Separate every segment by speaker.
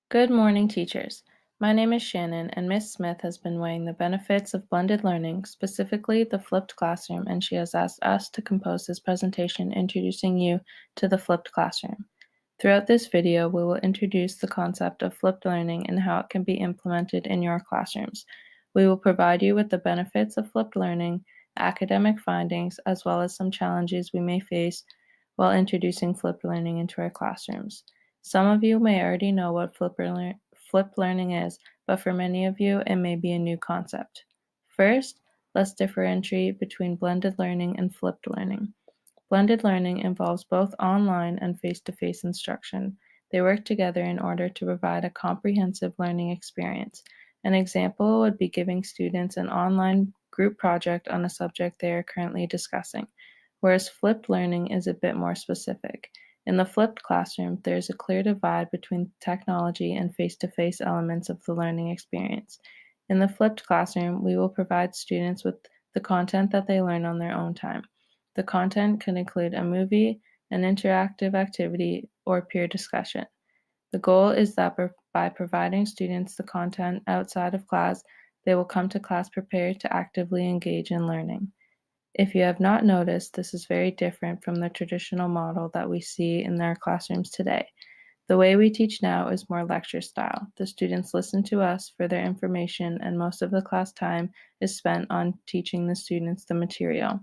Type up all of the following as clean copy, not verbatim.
Speaker 1: Good morning, teachers. My name is Shannon, and Miss Smith has been weighing the benefits of blended learning, specifically the flipped classroom, and she has asked us to compose this presentation introducing you to the flipped classroom. Throughout this video, we will introduce the concept of flipped learning and how it can be implemented in your classrooms. We will provide you with the benefits of flipped learning, academic findings, as well as some challenges we may face while introducing flipped learning into our classrooms. Some of you may already know what flipped learning is, but for many of you, it may be a new concept. First, let's differentiate between blended learning and flipped learning. Blended learning involves both online and face-to-face instruction. They work together in order to provide a comprehensive learning experience. An example would be giving students an online group project on a subject they are currently discussing, whereas flipped learning is a bit more specific. In the flipped classroom, there is a clear divide between technology and face-to-face elements of the learning experience. In the flipped classroom, we will provide students with the content that they learn on their own time. The content can include a movie, an interactive activity, or peer discussion. The goal is that by providing students the content outside of class, they will come to class prepared to actively engage in learning. If you have not noticed, this is very different from the traditional model that we see in our classrooms today. The way we teach now is more lecture style. The students listen to us for their information, and most of the class time is spent on teaching the students the material.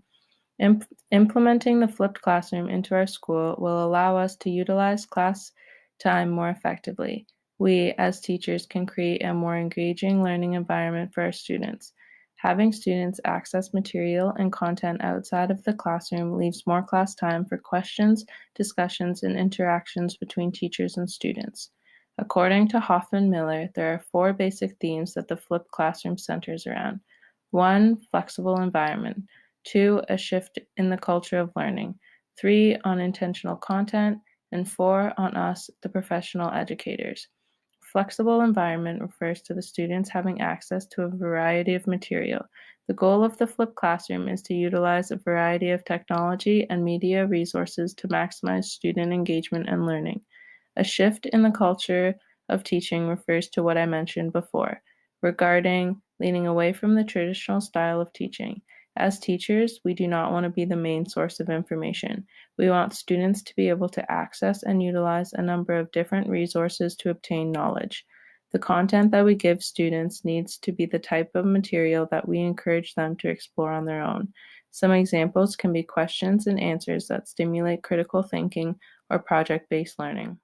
Speaker 1: Implementing the flipped classroom into our school will allow us to utilize class time more effectively. We, as teachers, can create a more engaging learning environment for our students. Having students access material and content outside of the classroom leaves more class time for questions, discussions, and interactions between teachers and students. According to Hoffman Miller, there are 4 basic themes that the flipped classroom centers around. 1. Flexible environment. 2. A shift in the culture of learning. 3. On intentional content. And 4. On us, the professional educators. Flexible environment refers to the students having access to a variety of material. The goal of the flipped classroom is to utilize a variety of technology and media resources to maximize student engagement and learning. A shift in the culture of teaching refers to what I mentioned before, regarding leaning away from the traditional style of teaching. As teachers, we do not want to be the main source of information. We want students to be able to access and utilize a number of different resources to obtain knowledge. The content that we give students needs to be the type of material that we encourage them to explore on their own. Some examples can be questions and answers that stimulate critical thinking or project-based learning.